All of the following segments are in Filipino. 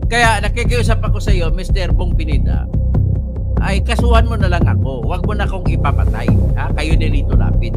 Kaya nakikiusap ako sa iyo, Mr. Bong Pineda, ay kasuhan mo na lang ako. Huwag mo na akong ipapatay. Ha? Kayo ni Lito Lapid.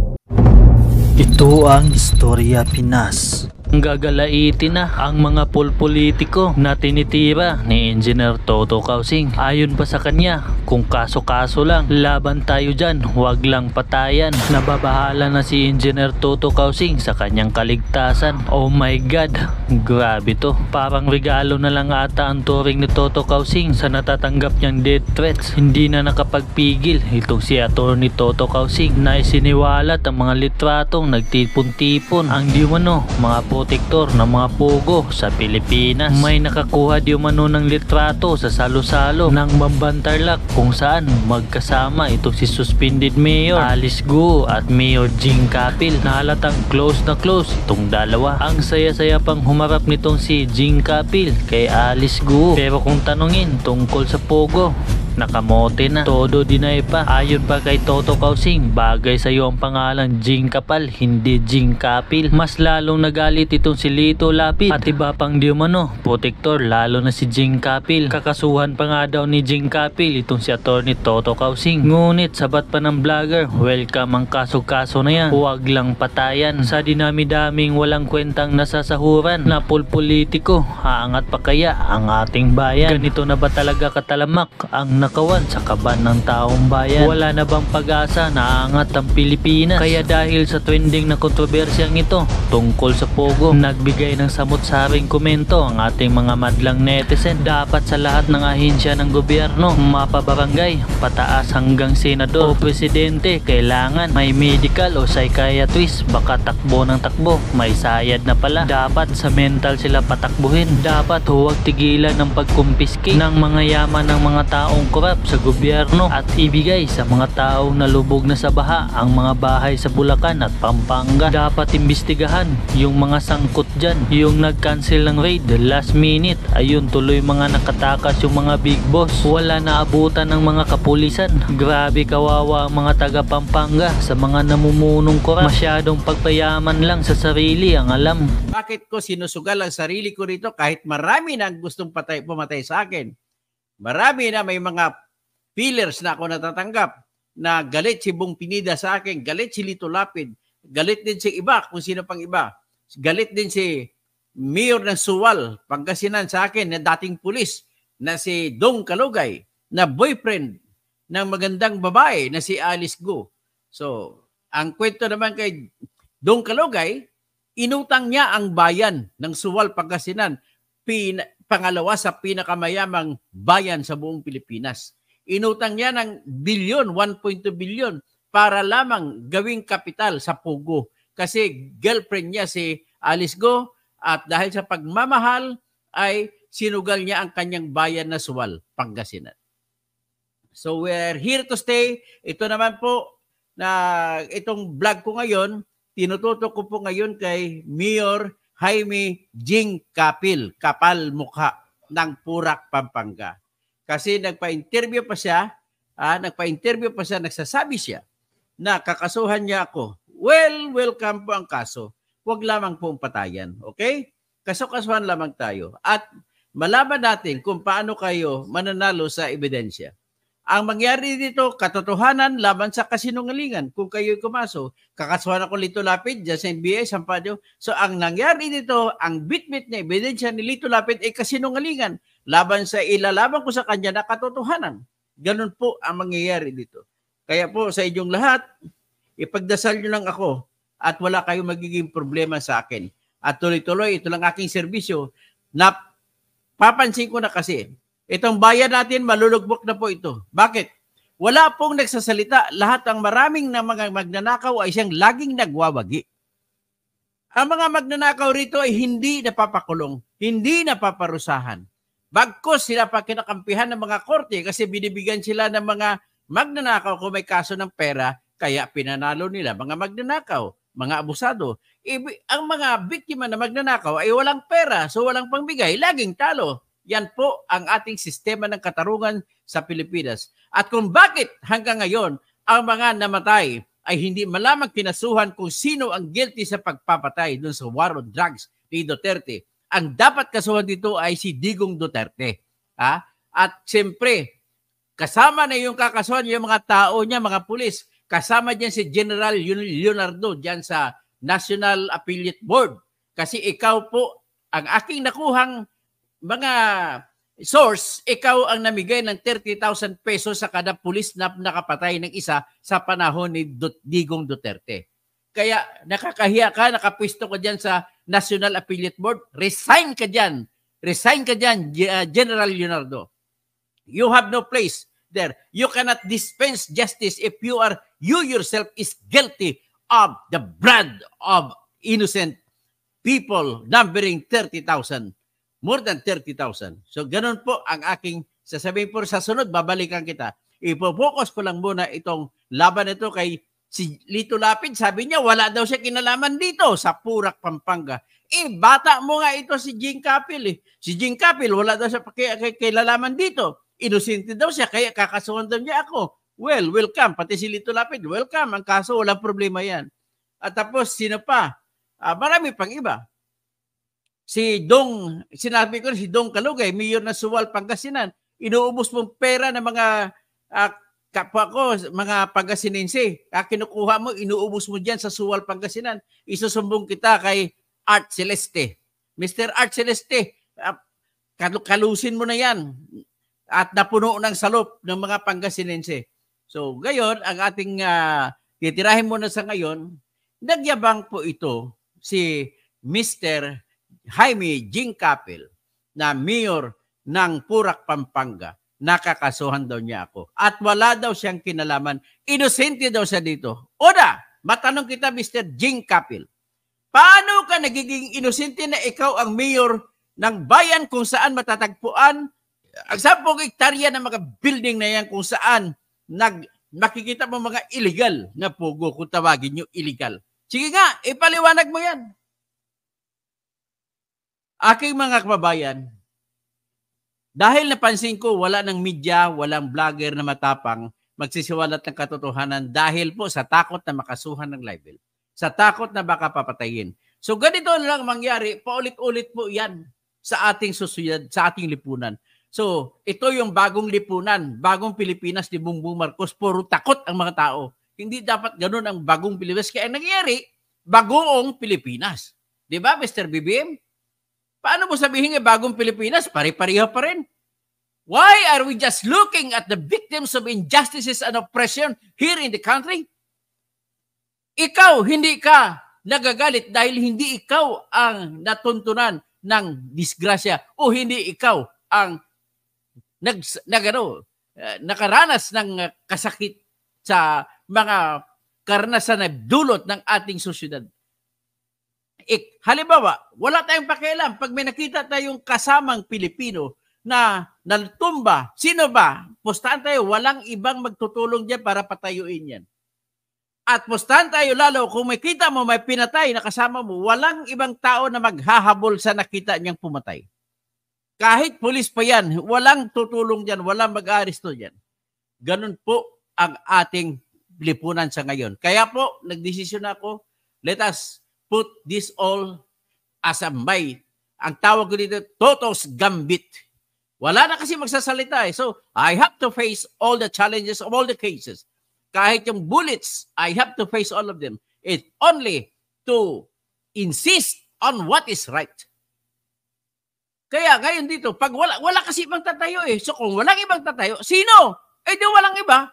Ito ang Istorya Pinas. Gagalaitin na ang mga politiko na tinitira ni Engineer Toto Kausing. Ayon pa sa kanya, kung kaso-kaso lang, laban tayo dyan, wag lang patayan. Nababahala na si Engineer Toto Kausing sa kanyang kaligtasan. Oh my God, grabe to. Parang regalo na lang ata ang turing ni Toto Kausing sa natatanggap niyang death threats. Hindi na nakapagpigil itong si Atty. Toto Kausing na isiniwalat ang mga litratong nagtipon-tipon ang diumano mga protektor ng mga pogo sa Pilipinas. May nakakuha di umano ng litrato sa salo-salo ng Mambantarlak kung saan magkasama itong si suspended Mayor Alice Guo at Mayor Jing Capil na halatang close na close itong dalawa. Ang saya-saya pang humarap nitong si Jing Capil kay Alice Guo, pero kung tanungin tungkol sa pogo, nakamote na. Todo deny pa. Ayon pa kay Toto Kausing, bagay sa iyo ang pangalan Jing Kapal, hindi Jing Kapil. Mas lalong nagalit itong si Lito Lapid at iba pang di umano protektor, lalo na si Jing Kapil. Kakasuhan pa nga daw ni Jing Kapil itong si Atty. Toto Kausing. Ngunit sabat pa ng vlogger, welcome ang kaso-kaso na yan, huwag lang patayan. Sa dinami-daming walang kwentang nasasahuran na politiko, haangat pa kaya ang ating bayan? Ganito na ba talaga katalamak ang nakawan sa kaban ng taong bayan? Wala na bang pag-asa na aangat ang Pilipinas? Kaya dahil sa trending na kontrobersyang ito tungkol sa pogo, nagbigay ng samut-saring komento ang ating mga madlang netizen. Dapat sa lahat ng ahensya ng gobyerno, mapabarangay, pataas hanggang senador o presidente, kailangan may medical o psychiatrist. Baka takbo ng takbo, may sayad na pala. Dapat sa mental sila patakbuhin. Dapat huwag tigilan ng pagkumpiske ng mga yaman ng mga taong korap sa gobyerno at ibigay sa mga taong nalubog na sa baha ang mga bahay sa Bulacan at Pampanga. Dapat imbestigahan yung mga sangkot dyan, yung nag-cancel ng raid last minute. Ayun, tuloy mga nakatakas yung mga big boss. Wala na abutan ng mga kapulisan. Grabe kawawa ang mga taga Pampanga sa mga namumunong korap. Masyadong pagpayaman lang sa sarili ang alam. Bakit ko sinusugal ang sarili ko rito kahit marami na gustong pumatay sa akin? Marami na may mga pillars na ako natatanggap na galit si Bong Pineda sa akin, galit si Lito Lapid, galit din si iba, kung sino pang iba. Galit din si Mayor ng Suwal, Pangasinan sa akin na dating pulis na si Dong Kalugay, na boyfriend ng magandang babae na si Alice Guo. So, ang kwento naman kay Dong Kalugay, inutang niya ang bayan ng Suwal, Pangasinan, pangalawa sa pinakamayamang bayan sa buong Pilipinas. Inutang niya ng bilyon, 1.2 bilyon para lamang gawing kapital sa Pogo. Kasi girlfriend niya si Alice Guo at dahil sa pagmamahal ay sinugal niya ang kanyang bayan na Suwal, Pangasinan. So we're here to stay. Ito naman po na itong vlog ko ngayon, tinututok ko po ngayon kay Mayor Jaime Jing Capil, kapal mukha ng Purak, Pampanga. Kasi nagpa-interview pa siya, nagsasabi siya na kakasuhan niya ako. Well, welcome po ang kaso. Huwag lamang pong patayan, okay? Kaso-kasuhan lamang tayo. At malaman natin kung paano kayo mananalo sa ebidensya. Ang mangyari dito, katotohanan laban sa kasinungalingan. Kung kayo'y kumaso, kakasuhan ako Lito Lapid, dyan sa NBI, Sampadio. So, ang nangyari dito, ang bit-bit na ebidensya ni Lito Lapid ay kasinungalingan. Laban sa ilalaban ko sa kanya na katotohanan. Ganun po ang mangyayari dito. Kaya po sa inyong lahat, ipagdasal nyo lang ako at wala kayong magiging problema sa akin. At tuloy-tuloy, ito lang aking serbisyo na papansin ko na kasi, itong bayan natin, malulugbok na po ito. Bakit? Wala pong nagsasalita. Lahat ng maraming na mga magnanakaw ay siyang laging nagwawagi. Ang mga magnanakaw rito ay hindi napapakulong, hindi napaparusahan. Bagkus sila pa kinakampihan ng mga korte kasi binibigyan sila ng mga magnanakaw kung may kaso ng pera, kaya pinanalo nila mga magnanakaw, mga abusado. Ang mga biktima na magnanakaw ay walang pera, so walang pangbigay, laging talo. Yan po ang ating sistema ng katarungan sa Pilipinas. At kung bakit hanggang ngayon ang mga namatay ay hindi malamang kinasuhan kung sino ang guilty sa pagpapatay dun sa war on drugs ni Duterte. ang dapat kasuhan dito ay si Digong Duterte. At siyempre, kasama na yung kakasuhan, yung mga tao niya, mga pulis. Kasama dyan si General Leonardo dyan sa National Affiliate Board. Kasi ikaw po, ang aking nakuhang mga source, ikaw ang namigay ng 30,000 pesos sa kada pulis na nakapatay ng isa sa panahon ni Digong Duterte. Kaya nakakahiya ka, nakapwisto ka dyan sa National Affiliate Board, resign ka dyan. Resign ka dyan, General Leonardo. You have no place there. You cannot dispense justice if you yourself is guilty of the blood of innocent people numbering 30,000. More than 30,000. So ganun po ang aking sasabihin po sa sunod, babalikan kita. Ipo-focus ko lang muna itong laban ito kay si Lito Lapid. Sabi niya wala daw siya kinalaman dito sa Purak, Pampanga. Bata mo nga ito si Jing Capil. Si Jing Capil wala daw siya kinalaman dito. Inosente daw siya, kaya kakasuhan daw niya ako. Well, welcome. Pati si Lito Lapid, welcome. Ang kaso, walang problema yan. At tapos, sino pa? Marami pang iba. Sinabi ko si Dong Kalugay, mayor ng Suwal, Pangasinan. Inuubos mong pera ng mga kapwa ko, mga Pangasinense. Kinukuha mo, inuubos mo dyan sa Suwal, Pangasinan. Isusumbong kita kay Art Celeste. Mr. Art Celeste, kalusin mo na yan. At napuno ng salop ng mga Pangasinense. So, ngayon, ang ating titirahin muna sa ngayon, nagyabang po ito si Mr. Jaime Jing Capil na mayor ng Purak, Pampanga. Nakakasuhan daw niya ako. At wala daw siyang kinalaman. Inosente daw siya dito. Oda, matanong kita, Mr. Jing Capil. Paano ka nagiging inosente na ikaw ang mayor ng bayan kung saan matatagpuan ang 10 hektarya ng mga building na yan kung saan makikita mo mga illegal na pugo, kung tawagin nyo illegal. Sige nga, ipaliwanag mo yan. Aking mga kababayan, dahil napansin ko wala ng media, walang vlogger na matapang magsisiwalat ng katotohanan dahil po sa takot na makasuhan ng libel, sa takot na baka papatayin. So ganito lang mangyari, paulit-ulit po yan sa ating susunod, sa ating lipunan. So, ito yung bagong lipunan, bagong Pilipinas ni Bongbong Marcos. Puro takot ang mga tao. Hindi dapat ganun ang bagong Pilipinas. Kaya nangyari, bagong Pilipinas. Di ba, Mr. BBM? Paano mo sabihin bagong Pilipinas? Pare-pareho pa rin. Why are we just looking at the victims of injustices and oppression here in the country? Ikaw, hindi ka nagagalit dahil hindi ikaw ang natuntunan ng disgrasya o hindi ikaw ang nakaranas ng kasakit sa mga karanasan na dulot ng ating sosyedad. Halimbawa, wala tayong pakialam pag may nakita tayong kasamang Pilipino na natumba. Sino ba? Pustahan tayo, walang ibang magtutulong dyan para patayuin yan. At pustahan tayo lalo, kung may kita mo, may pinatay na kasama mo, walang ibang tao na maghahabol sa nakita niyang pumatay. Kahit pulis pa yan, walang tutulong dyan, walang mag-aresto dyan. Ganun po ang ating lipunan sa ngayon. Kaya po, nagdesisyon ako, let us put this all as a might. Ang tawag ko dito, Toto's Gambit. Wala na kasi magsasalita eh. So, I have to face all the challenges of all the cases. Kahit yung bullets, I have to face all of them. It's only to insist on what is right. Kaya ngayon dito, pag wala kasi ibang tatayo eh. So kung walang ibang tatayo, sino? Eh di walang iba.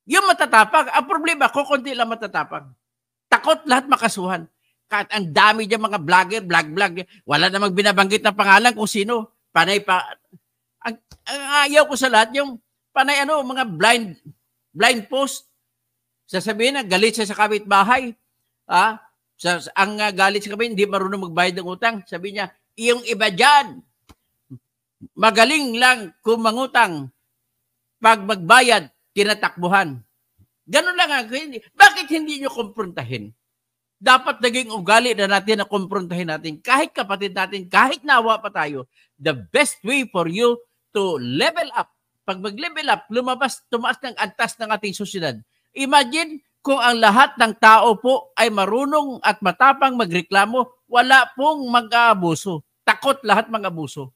Yung matatapag. Ang problema, kukunti lang matatapag. Takot lahat makasuhan. Kahit ang dami dyan mga vlogger, vlog. Wala namang binabanggit na pangalan kung sino. Panay pa. Ang ayaw ko sa lahat, yung panay mga blind post. Sasabihin na, galit siya sa kapitbahay. Ang galit sa kapitbahay, hindi marunong magbayad ng utang. Sabi niya, yung iba dyan, magaling lang kung mangutang. Pag magbayad, tinatakbuhan. Ganun lang ang hindi. Bakit hindi nyo kumprontahin? Dapat naging ugali na natin na kumprontahin natin. Kahit kapatid natin, kahit nawa pa tayo, the best way for you to level up. Pag mag-level up, tumaas ng antas ng ating sosyedad. Imagine kung ang lahat ng tao po ay marunong at matapang magreklamo, wala pong mag-aabuso. Takot lahat mag-abuso.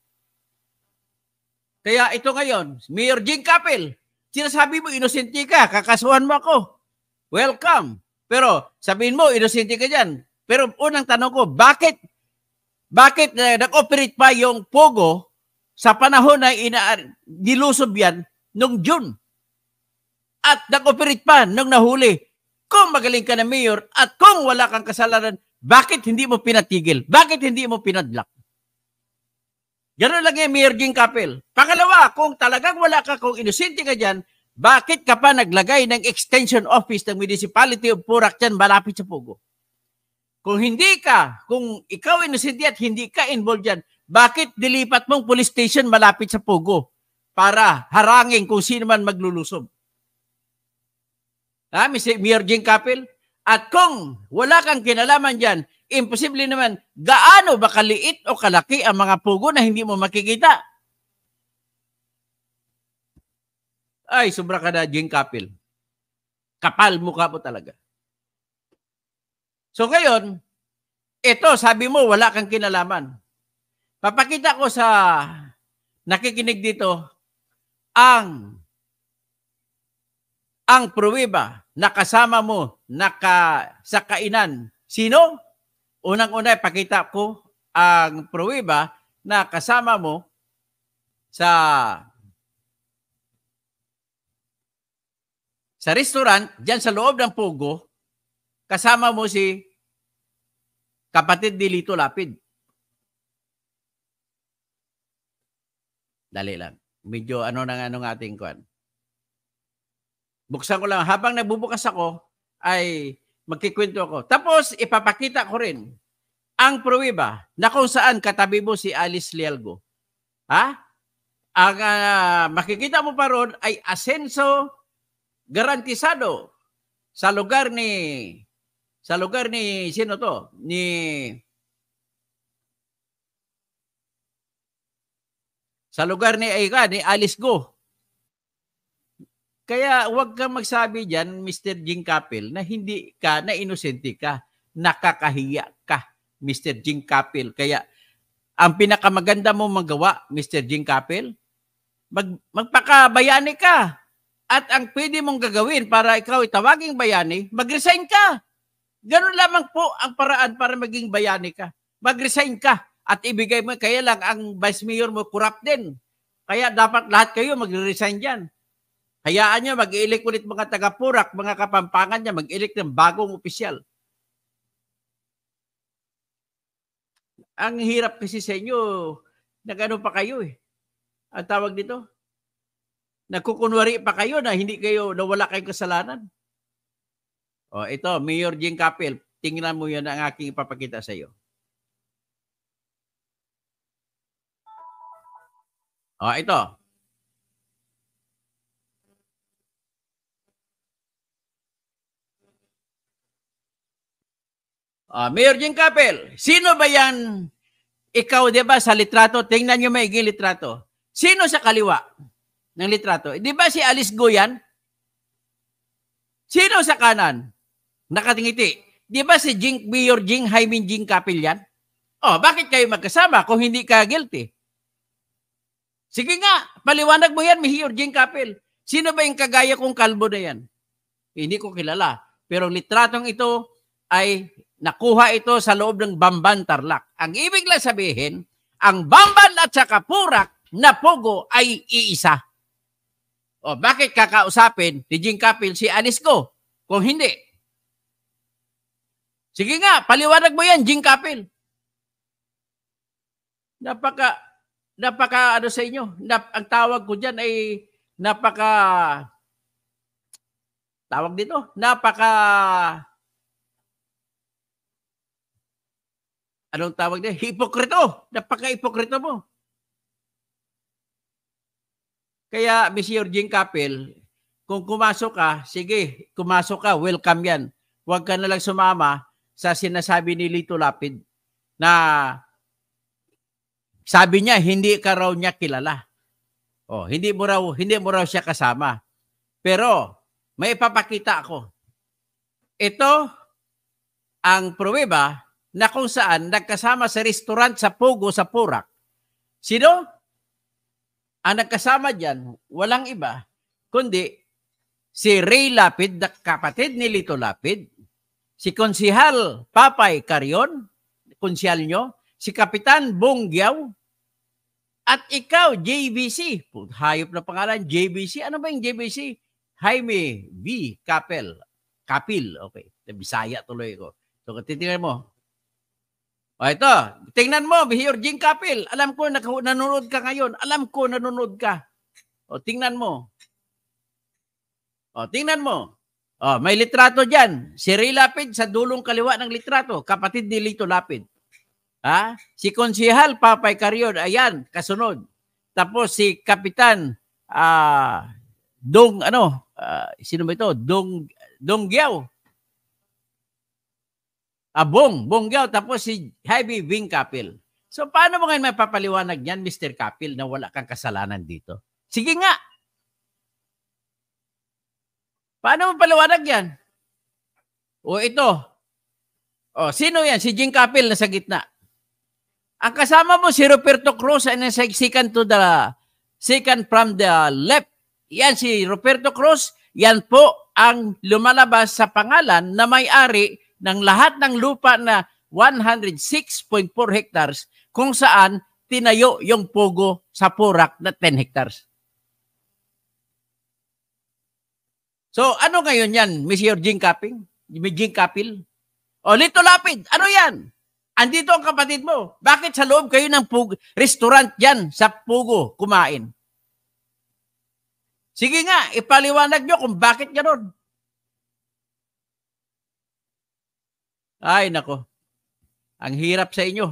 Kaya ito ngayon, Mayor Jing Capel, sinasabi mo, inosente ka, kakasuhan mo ako. Welcome. Pero sabihin mo, inosente ka dyan. Pero unang tanong ko, bakit nag-operate pa yung Pogo sa panahon na nilusob yan nung June? At nag-operate pa nung nahuli. Kung magaling ka na mayor at kung wala kang kasalanan, bakit hindi mo pinatigil? Bakit hindi mo pinadlock? Gano'n lang yung Mayor Jing Capel. Pangalawa, kung talagang wala ka, kung inosente ka dyan, bakit ka pa naglagay ng extension office ng Municipality of Porac dyan malapit sa Pogo? Kung ikaw inosente at hindi ka involved dyan, bakit dilipat mong police station malapit sa Pogo para harangin kung sino man maglulusob? Mr. Mayor Jing Capel? At kung wala kang kinalaman dyan, imposible naman, gaano ba kaliit o kalaki ang mga Pogo na hindi mo makikita? Ay, sobra ka na, Jing Capel. Kapal mukha mo talaga. So ngayon, ito, sabi mo, wala kang kinalaman. Papakita ko sa nakikinig dito ang pruweba na kasama mo sa kainan. Sino? Unang-una, pakita ko ang pruweba na kasama mo sa restaurant, dyan sa loob ng Pogo, kasama mo si kapatid ni Lito Lapid. Dali lang. Medyo ano ng ating kwan. Buksan ko lang. Habang nagbubukas ako, ay magkikwento ako. Tapos, ipapakita ko rin ang pruweba na kung saan katabi mo si Alice Lialgo. Ang makikita mo pa ron ay asenso garantisado sa lugar ni sino to? Sa lugar ni Alice Go. Kaya huwag kang magsabi diyan, Mr. Jing Capel, na hindi ka, na inosente ka, nakakahiya ka, Mr. Jing Capel. Kaya ang pinakamaganda mo magawa, Mr. Jing Capel, magpakabayani ka. At ang pwede mong gagawin para ikaw itawaging bayani, mag-resign ka. Ganun lamang po ang paraan para maging bayani ka. Mag-resign ka at ibigay mo. Kaya lang ang vice mayor mo corrupt din. Kaya dapat lahat kayo mag-resign dyan. Hayaan nyo, mag-elect ulit mga taga-Porac, mga kapampangan niya, mag-elect ng bagong opisyal. Ang hirap kasi sa inyo, nag-ano pa kayo eh. Ang tawag dito, nagkukunwari pa kayo na hindi kayo, na wala kayong kasalanan. O, ito, Mayor Jing Capel, tingnan mo yan ang aking ipapakita sa iyo. O, ito. Mayor Jing Capel, sino ba yan? Ikaw, di ba, sa litrato, tingnan nyo maiging litrato. Sino sa kaliwa ng litrato? Di ba si Alice Go yan? Sino sa kanan? Nakatingiti. Di ba si Mayor Jing Hyman Jing Capel yan? Bakit kayo magkasama kung hindi ka guilty? Sige nga, paliwanag mo yan, Mayor Jing Capel. Sino ba yung kagaya kong kalbo na yan? Hindi ko kilala. Pero litratong ito ay nakuha ito sa loob ng Bamban, Tarlac. Ang ibig lang sabihin, ang Bamban at saka Porac na Pogo ay iisa. Bakit kakausapin ni Jing Capel si Alice Go? Kung hindi. Sige nga, paliwanag mo yan, Jing Capel. Napaka ano sa inyo, ang tawag ko dyan ay tawag dito, anong tawag dito? Hipokrito. Napaka-hipokrito mo. Kaya, Mr. Jing Capel, kung kumasok ka, sige, kumasok ka, welcome yan. Huwag ka nalang sumama sa sinasabi ni Lito Lapid na sabi niya, hindi ka raw niya kilala. Hindi mo raw siya kasama. Pero, may ipapakita ako. Ito, ang pruweba na kung saan nagkasama sa restaurant sa Pogo sa Purak. Sino? Ang nagkasama dyan, walang iba, kundi si Ray Lapid, kapatid ni Lito Lapid, si Konsihal Papay Carion, konsyal nyo, si Kapitan Bonggiaw, at ikaw, JBC. Hayop na pangalan, JBC. Ano ba yung JBC? Jaime V. Kapil. Okay. Bisaya tuloy ko. So, titingnan mo. O ito, tingnan mo, Mayor Jing Kapil. Alam ko, nanonood ka ngayon. Alam ko, nanonood ka. O, tingnan mo. May litrato dyan. Si Ray Lapid sa dulong kaliwa ng litrato. Kapatid ni Lito Lapid. Si Konsihal Papay Carion, ayan, kasunod. Tapos si Kapitan sino ba ito? Bonggiaw. Bonggiaw, tapos si Jaime Ving Kapil. So paano mo ngayon mapapaliwanag niyan, Mr. Kapil, na wala kang kasalanan dito? Sige nga. Paano mo paliwanag yan? O ito. O, sino yan? Si Jing Kapil na sa gitna. Ang kasama mo si Roberto Cruz and second from the left. Yan si Roberto Cruz. Yan po ang lumalabas sa pangalan na may-ari ng lahat ng lupa na 106.4 hectares kung saan tinayo yung Pogo sa Purak na 10 hectares. So ano ngayon yan, Mr. Jing Kapil? O Lito Lapid, ano yan? Andito ang kapatid mo. Bakit sa loob kayo ng restaurant dyan sa Pogo kumain? Sige nga, ipaliwanag nyo kung bakit gano'n. Ay, nako. Ang hirap sa inyo.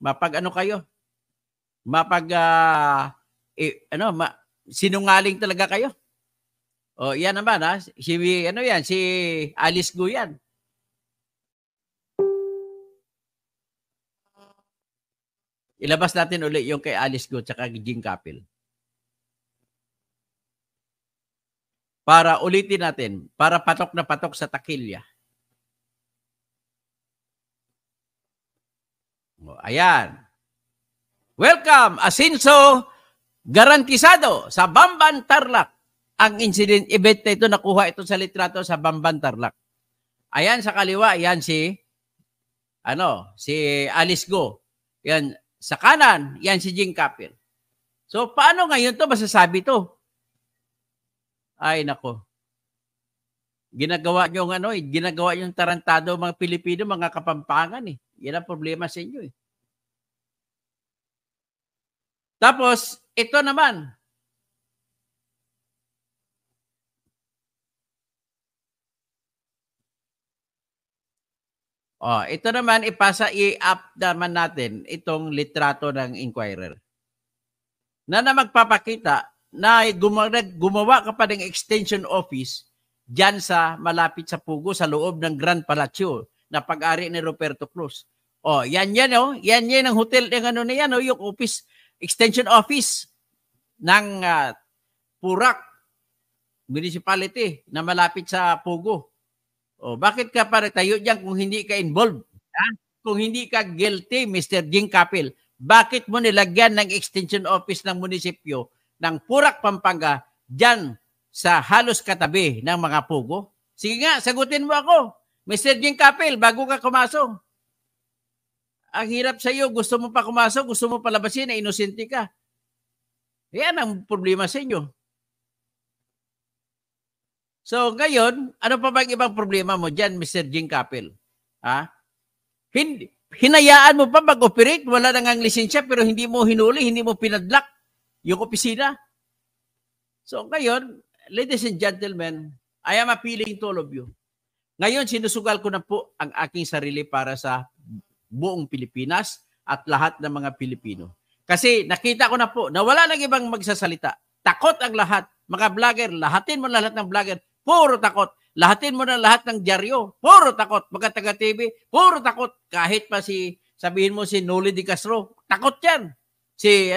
Mapag-ano kayo? Sinungaling talaga kayo. O, yan naman ha. Si Alice Gu yan. Ilabas natin ulit yung kay Alice Gu at Jing Kapil. Para ulitin natin. Para patok na patok sa takilya. O, ayan. Welcome, Asinso Garantisado sa Bamban, Tarlac. Ang incident event na ito, nakuha ito sa litrato sa Bamban, Tarlac. Ayan sa kaliwa, ayan si Alice Gu. Yan. Sa kanan, yan si Jing Kapil. So, paano ngayon to masasabi to? Ay, nako. Ginagawa yung tarantado mga Pilipino, mga Kapampangan eh. Yan ang problema sa inyo eh. Tapos, ito naman. Ito naman, i-up naman natin itong litrato ng Inquirer. Na magpapakita na gumawa ka pa ng extension office dyan sa malapit sa Pugo, sa loob ng Grand Palacio na pag-ari ni Roberto Cruz. Yan ang hotel ng yung office, extension office ng Purak Municipality na malapit sa Pugo. Bakit ka pa nagtayo dyan kung hindi ka involved? Kung hindi ka guilty, Mr. Jing Kapil, bakit mo nilagyan ng extension office ng munisipyo ng Purak, Pampanga dyan sa halos katabi ng mga Pugo? Sige nga, sagutin mo ako. Mr. Jing Kapil, bago ka kumasok. Ang hirap sa iyo, gusto mo pa kumasok, gusto mo palabasin na inosente ka. Yan ang problema sa inyo. So ngayon, ano pa bang ibang problema mo dyan, Mr. Jing Kapil? Hinayaan mo pa mag-operate, wala nang lisensya pero hindi mo hinuli, hindi mo pinadlock yung opisina. So ngayon, ladies and gentlemen, I am appealing to all of you. Ngayon, sinusugal ko na po ang aking sarili para sa buong Pilipinas at lahat ng mga Pilipino. Kasi nakita ko na po na wala nang ibang magsasalita. Takot ang lahat. Mga vlogger, lahatin mo lahat ng vlogger. Puro takot. Lahatin mo na lahat ng dyaryo. Puro takot. Mga taga-TV, puro takot. Kahit pa sabihin mo si Noli Di Castro, takot yan. Si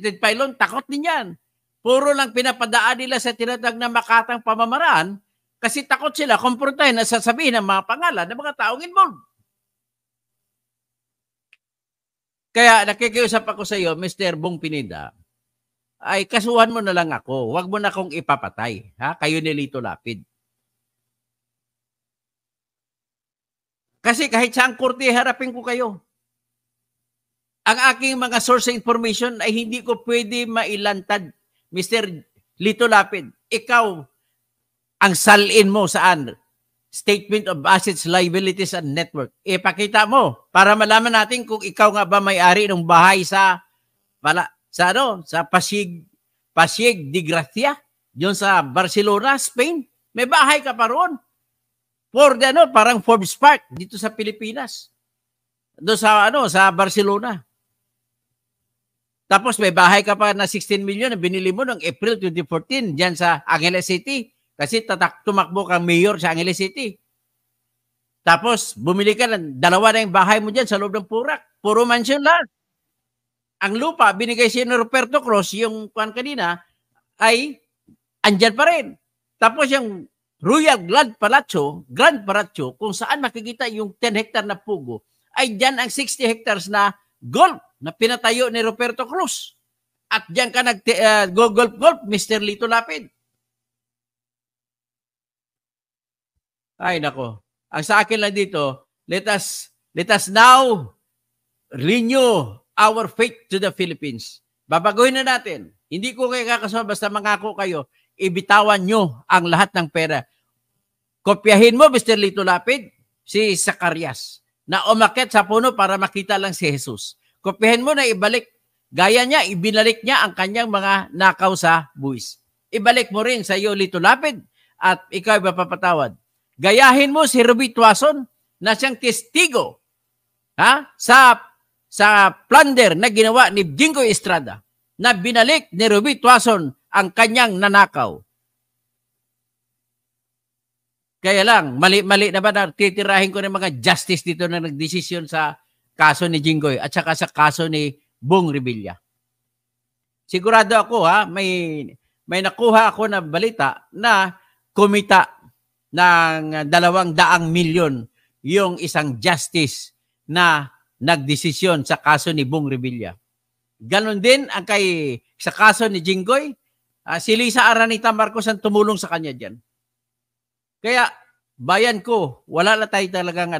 Ted Pailon, takot din yan. Puro lang pinapadaan nila sa tinatag na makatang pamamaraan kasi takot sila kumprontahin na sasabihin ng mga pangalan ng mga taong involved. Kaya nakikiusap ako sa iyo, Mr. Bong Pineda, ay kasuhan mo na lang ako. Huwag mo na akong ipapatay. Ha? Kayo ni Lito Lapid. Kasi kahit saan korte, harapin ko kayo. Ang aking mga source information ay hindi ko pwede mailantad. Mr. Lito Lapid, ikaw, ang salin mo saan? Statement of Assets, Liabilities, and Network. Ipakita mo para malaman natin kung ikaw nga ba may-ari ng bahay sa Pasig de Gracia, yun sa Barcelona, Spain. May bahay ka pa roon. Parang Forbes Park dito sa Pilipinas. Doon sa Barcelona. Tapos may bahay ka pa na 16 million na binili mo noong April 2014 diyan sa Angeles City kasi tumakbo kang mayor sa Angeles City. Tapos bumili ka ng 2 na yung bahay mo diyan sa loob ng Purak. Puro mansion lang. Ang lupa binigay si Roberto Cruz, yung kuan kanina, ay andyan pa rin. Tapos yung Royal Grand Palazzo, kung saan makikita yung 10 hectare na pugo, ay dyan ang 60 hectares na golf na pinatayo ni Roberto Cruz. At dyan ka golf, Mr. Lito Lapid. Ay, nako. Ang sa akin lang dito, let us now renew our faith to the Philippines. Babaguhin na natin. Hindi ko kayo kakasama, basta mangako kayo, ibitawan nyo ang lahat ng pera. Kopyahin mo, Mr. Lito Lapid, si Zacarias, na umakyat sa puno para makita lang si Jesus. Kopyahin mo na ibalik. Gaya niya, ibinalik niya ang kanyang mga nakaw sa buwis. Ibalik mo rin sa iyo, Lito Lapid, at ikaw ay mapapatawad. Gayahin mo si Ruby Tuason na siyang testigo sa plunder na ginawa ni Jinggoy Estrada na binalik ni Ruby Tuason ang kanyang nanakaw. Kaya lang, mali na ba na titirahin ko ng mga justice dito na nagdesisyon sa kaso ni Jinggoy at saka sa kaso ni Bong Revilla. Sigurado ako may nakuha ako na balita na kumita ng 200 milyon yung isang justice na nagdesisyon sa kaso ni Bong Revilla. Ganon din ang sa kaso ni Jinggoy, si Lisa Aranita Marcos ang tumulong sa kanya dyan. Kaya, bayan ko, wala na tayo talagang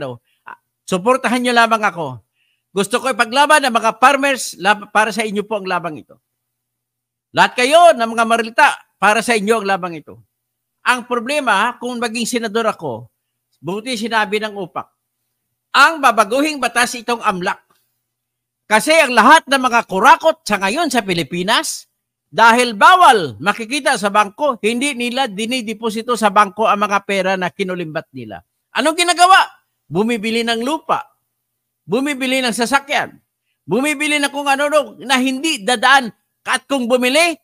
suportahan nyo lamang ako. Gusto ko ipaglaban ng mga farmers para sa inyo po ang labang ito. Lahat kayo ng mga marilita, para sa inyo ang labang ito. Ang problema, kung maging senador ako, buti sinabi ng upak, ang babaguhing batas itong AMLAC. Kasi ang lahat ng mga kurakot sa ngayon sa Pilipinas, dahil bawal makikita sa bangko, hindi nila dinideposito sa bangko ang mga pera na kinulimbat nila. Anong ginagawa? Bumibili ng lupa, bumibili ng sasakyan, bumibili na kung ano na hindi dadaan. At kung bumili,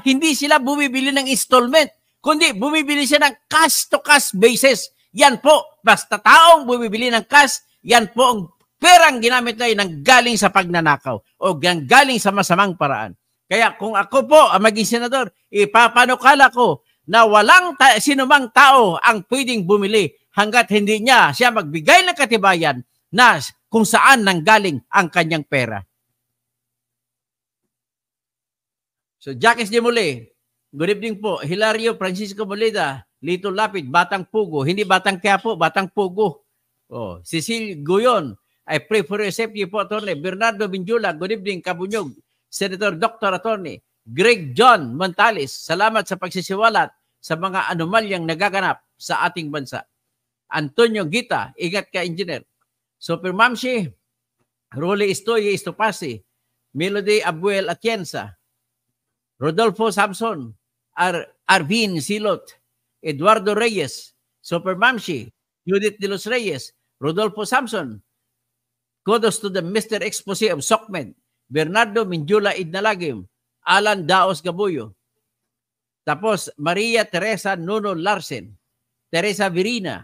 hindi sila bumibili ng installment, kundi bumibili siya ng cash-to-cash basis. Yan po, basta taong bumibili ng cash, yan po ang perang ginamit na yun galing sa pagnanakaw o galing sa masamang paraan. Kaya kung ako po ang maging senador, ipapanukala ko na walang sinumang tao ang pwedeng bumili hanggat hindi niya siya magbigay ng katibayan na kung saan nanggaling ang kanyang pera. So, Jacques de Mole, good evening po. Hilario Francisco Moleda, Lito Lapid, Batang Pugo. Hindi Batang Quiapo, Batang Pugo. Cecil Guyon, I pray for your safety po, Atty. Bernardo Binjula, good evening, Kabunyog. Senator Dr. Atty. Greg John Montales, salamat sa pagsisiwalat sa mga anomalyang nagaganap sa ating bansa. Antonio Gita, ingat ka, Engineer. Super Mamsi, Rolly Estoye Estopasi, Melody Abuel Atienza, Rodolfo Samson, Arvin Silot, Eduardo Reyes, Super Mamsi, Judith de los Reyes, Rodolfo Samson, kudos to the Mr. Expose of SOCMED, Bernardo Minjula Idnalagim, Alan Daos Gabuyo, tapos Maria Teresa Nuno Larsen, Teresa Virina,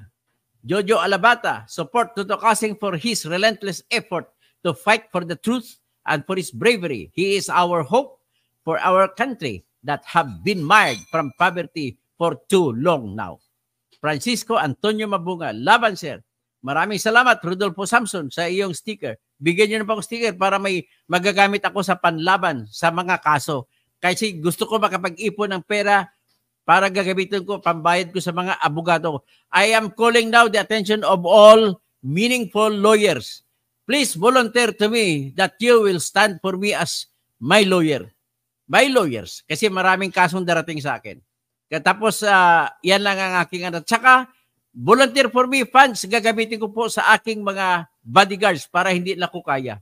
Jojo Alabata, support Toto Kasing for his relentless effort to fight for the truth and for his bravery. He is our hope for our country that have been mired from poverty for too long now. Francisco Antonio Mabunga, laban sir. Maraming salamat, Rodolfo Samson, sa iyong sticker. Bigyan nyo na pa ako sticker para may magagamit ako sa panlaban sa mga kaso. Kasi gusto ko makapag-ipon ng pera para gagamitin ko, pambayad ko sa mga abogado. I am calling now the attention of all meaningful lawyers. Please volunteer to me that you will stand for me as my lawyer. My lawyers. Kasi maraming kasong darating sa akin. Tapos, yan lang ang aking ano. Tsaka, volunteer for me funds gagamitin ko po sa aking mga bodyguards para hindi na ko kaya.